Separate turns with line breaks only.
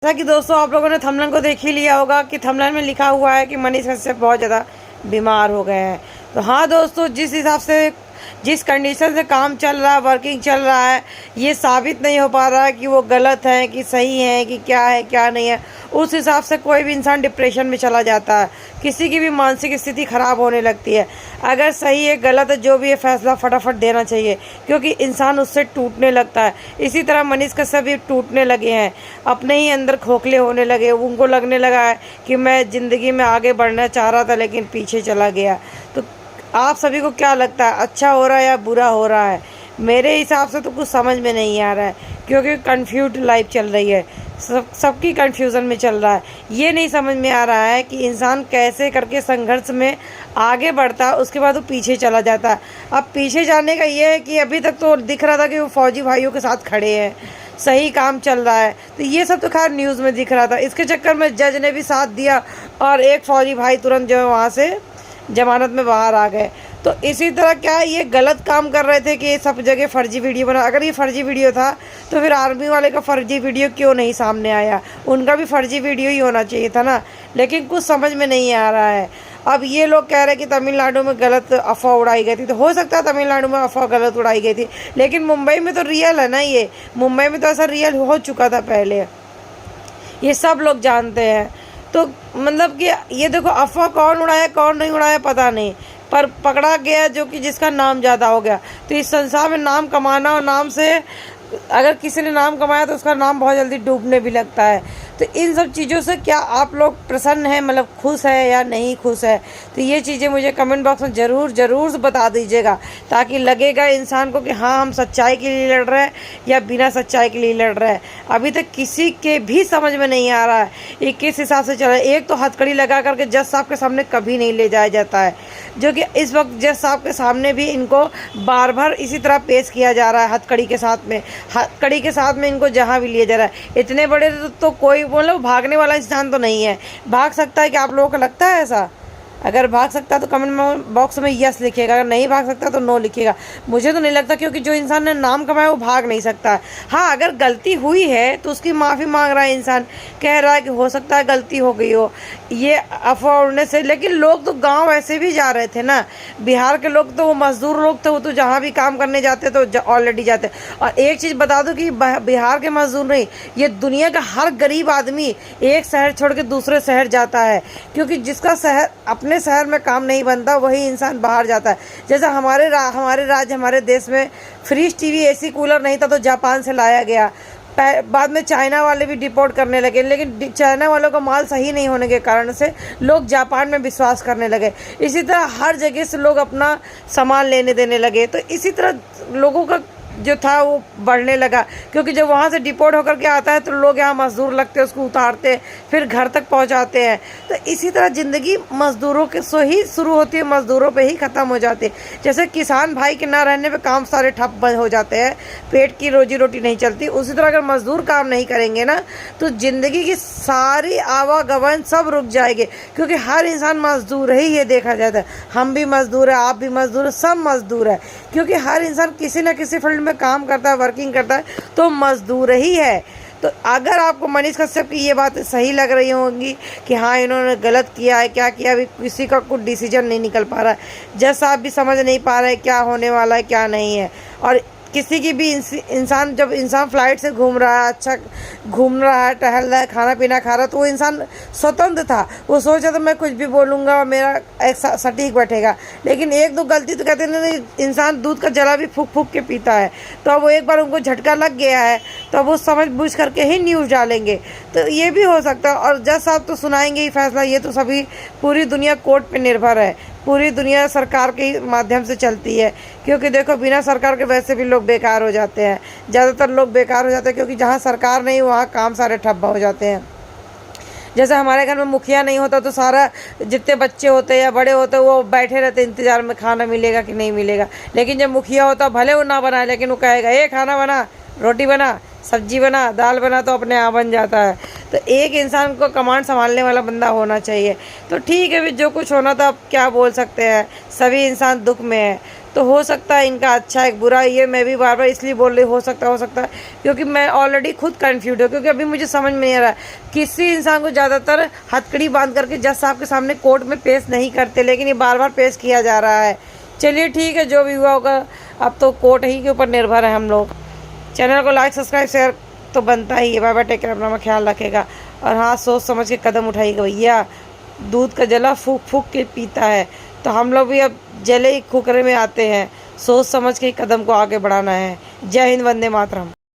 जैसा कि दोस्तों आप लोगों ने थंबनेल को देख ही लिया होगा कि थंबनेल में लिखा हुआ है कि मनीष कश्यप बहुत ज़्यादा बीमार हो गए हैं। तो हाँ दोस्तों, जिस हिसाब से जिस कंडीशन से काम चल रहा है, वर्किंग चल रहा है, ये साबित नहीं हो पा रहा है कि वो गलत है कि सही है कि क्या है क्या नहीं है। उस हिसाब से कोई भी इंसान डिप्रेशन में चला जाता है, किसी की भी मानसिक स्थिति ख़राब होने लगती है। अगर सही है गलत है जो भी है फैसला फटाफट देना चाहिए, क्योंकि इंसान उससे टूटने लगता है। इसी तरह मनीष कश्यप भी टूटने लगे हैं, अपने ही अंदर खोखले होने लगे। उनको लगने लगा है कि मैं ज़िंदगी में आगे बढ़ना चाह रहा था लेकिन पीछे चला गया। तो आप सभी को क्या लगता है, अच्छा हो रहा है या बुरा हो रहा है? मेरे हिसाब से तो कुछ समझ में नहीं आ रहा है, क्योंकि कन्फ्यूज लाइफ चल रही है, सबकी कन्फ्यूज़न में चल रहा है। ये नहीं समझ में आ रहा है कि इंसान कैसे करके संघर्ष में आगे बढ़ता है, उसके बाद वो पीछे चला जाता है। अब पीछे जाने का ये है कि अभी तक तो दिख रहा था कि वो फौजी भाइयों के साथ खड़े हैं, सही काम चल रहा है, तो ये सब तो खैर न्यूज़ में दिख रहा था। इसके चक्कर में जज ने भी साथ दिया और एक फौजी भाई तुरंत जो है वहाँ से जमानत में बाहर आ गए। तो इसी तरह क्या ये गलत काम कर रहे थे कि ये सब जगह फर्जी वीडियो बना? अगर ये फर्जी वीडियो था तो फिर आर्मी वाले का फर्जी वीडियो क्यों नहीं सामने आया? उनका भी फर्जी वीडियो ही होना चाहिए था ना। लेकिन कुछ समझ में नहीं आ रहा है। अब ये लोग कह रहे हैं कि तमिलनाडु में गलत अफवाह उड़ाई गई थी, तो हो सकता है तमिलनाडु में अफवाह गलत उड़ाई गई थी, लेकिन मुंबई में तो रियल है ना। ये मुंबई में तो ऐसा रियल हो चुका था पहले, ये सब लोग जानते हैं। तो मतलब कि ये देखो, अफवाह कौन उड़ाया कौन नहीं उड़ाया पता नहीं, पर पकड़ा गया जो कि जिसका नाम ज़्यादा हो गया। तो इस संसार में नाम कमाना, और नाम से अगर किसी ने नाम कमाया तो उसका नाम बहुत जल्दी डूबने भी लगता है। तो इन सब चीज़ों से क्या आप लोग प्रसन्न हैं, मतलब खुश है या नहीं खुश है? तो ये चीज़ें मुझे कमेंट बॉक्स में ज़रूर बता दीजिएगा, ताकि लगेगा इंसान को कि हाँ हम सच्चाई के लिए लड़ रहे हैं या बिना सच्चाई के लिए लड़ रहे हैं। अभी तक किसी के भी समझ में नहीं आ रहा है ये किस हिसाब से चल रहा है। एक तो हथकड़ी लगा करके जज साहब के सामने कभी नहीं ले जाया जाता है, जो कि इस वक्त जज साहब के सामने भी इनको बार बार इसी तरह पेश किया जा रहा है। हथकड़ी के साथ में इनको जहाँ भी लिया जा रहा है। इतने बड़े तो कोई मतलब भागने वाला इंसान तो नहीं है। भाग सकता है कि आप लोगों को लगता है ऐसा? अगर भाग सकता है तो कमेंट बॉक्स में यस लिखिएगा, अगर नहीं भाग सकता तो नो लिखिएगा। मुझे तो नहीं लगता, क्योंकि जो इंसान ने नाम कमाया वो भाग नहीं सकता है। हाँ, अगर गलती हुई है तो उसकी माफ़ी मांग रहा है इंसान, कह रहा है कि हो सकता है गलती हो गई हो ये अफवाह उड़ने से। लेकिन लोग तो गांव ऐसे भी जा रहे थे ना, बिहार के लोग तो वो मजदूर लोग थे, वो तो जहाँ भी काम करने जाते तो ऑलरेडी जाते। और एक चीज़ बता दूँ कि बिहार के मजदूर नहीं, ये दुनिया का हर गरीब आदमी एक शहर छोड़ के दूसरे शहर जाता है, क्योंकि जिसका शहर अपने शहर में काम नहीं बनता वही इंसान बाहर जाता है। जैसे हमारे राज्य हमारे देश में फ्रिज, टीवी, एसी, कूलर नहीं था तो जापान से लाया गया। बाद में चाइना वाले भी डिपोर्ट करने लगे, लेकिन चाइना वालों का माल सही नहीं होने के कारण से लोग जापान में विश्वास करने लगे। इसी तरह हर जगह से लोग अपना सामान लेने देने लगे। तो इसी तरह लोगों का जो था वो बढ़ने लगा, क्योंकि जब वहाँ से डिपोर्ट होकर के आता है तो लोग यहाँ मजदूर लगते हैं, उसको उतारते फिर घर तक पहुँचाते हैं। तो इसी तरह ज़िंदगी मज़दूरों के से ही शुरू होती है, मज़दूरों पे ही ख़त्म हो जाती है। जैसे किसान भाई के ना रहने पे काम सारे ठप बंद हो जाते हैं, पेट की रोजी रोटी नहीं चलती, उसी तरह अगर मज़दूर काम नहीं करेंगे ना तो ज़िंदगी की सारी आवागमन सब रुक जाएगी, क्योंकि हर इंसान मज़दूर ही ये देखा जाता है। हम भी मज़दूर है, आप भी मज़दूर है, सब मज़दूर है, क्योंकि हर इंसान किसी न किसी फील्ड में काम करता है, वर्किंग करता है, तो मजदूर ही है। तो अगर आपको मनीष कश्यप की ये बात सही लग रही होंगी कि हाँ इन्होंने गलत किया है, क्या किया, अभी किसी का कुछ डिसीजन नहीं निकल पा रहा है। जज साहब भी समझ नहीं पा रहे क्या होने वाला है क्या नहीं है। और किसी की भी इंसान, जब इंसान फ्लाइट से घूम रहा है, अच्छा घूम रहा है, टहल रहा है, खाना पीना खा रहा है, तो वो इंसान स्वतंत्र था, वो सोचा तो मैं कुछ भी बोलूँगा और मेरा एक सटीक बैठेगा। लेकिन एक दो गलती तो कहते हैं इंसान दूध का जला भी फूक फूक के पीता है। तो अब वो एक बार उनको झटका लग गया है तो अब वो समझ बूझ करके ही न्यूज़ डालेंगे, तो ये भी हो सकता है। और जज साहब तो सुनाएंगे ही फैसला, ये तो सभी पूरी दुनिया कोर्ट पे निर्भर है, पूरी दुनिया सरकार के माध्यम से चलती है। क्योंकि देखो बिना सरकार के वैसे भी लोग बेकार हो जाते हैं, ज़्यादातर लोग बेकार हो जाते हैं, क्योंकि जहाँ सरकार नहीं वहाँ काम सारे ठप्प हो जाते हैं। जैसे हमारे घर में मुखिया नहीं होता तो सारा जितने बच्चे होते या बड़े होते वो बैठे रहते इंतज़ार में खाना मिलेगा कि नहीं मिलेगा। लेकिन जब मुखिया होता भले वो ना बनाए, लेकिन वो कहेगा ये खाना बना, रोटी बना, सब्जी बना, दाल बना, तो अपने आप बन जाता है। तो एक इंसान को कमांड संभालने वाला बंदा होना चाहिए। तो ठीक है, भी जो कुछ होना था अब क्या बोल सकते हैं, सभी इंसान दुख में है। तो हो सकता है इनका अच्छा एक बुरा, ये मैं भी बार बार इसलिए बोल रही, हो सकता है क्योंकि मैं ऑलरेडी खुद कन्फ्यूज हूँ, क्योंकि अभी मुझे समझ में नहीं आ रहा किसी इंसान को ज़्यादातर हथकड़ी बांध करके जज साहब के सामने कोर्ट में पेश नहीं करते, लेकिन ये बार बार पेश किया जा रहा है। चलिए ठीक है, जो भी हुआ होगा, अब तो कोर्ट ही के ऊपर निर्भर है हम लोग। चैनल को लाइक सब्सक्राइब शेयर तो बनता ही है। बाय बाय, टेक केयर, अपना ख्याल रखेगा। और हाँ, सोच समझ के कदम उठाइएगा भैया, दूध का जला फूक फूक के पीता है, तो हम लोग भी अब जले ही खुकरे में आते हैं। सोच समझ के कदम को आगे बढ़ाना है। जय हिंद, वंदे मातरम।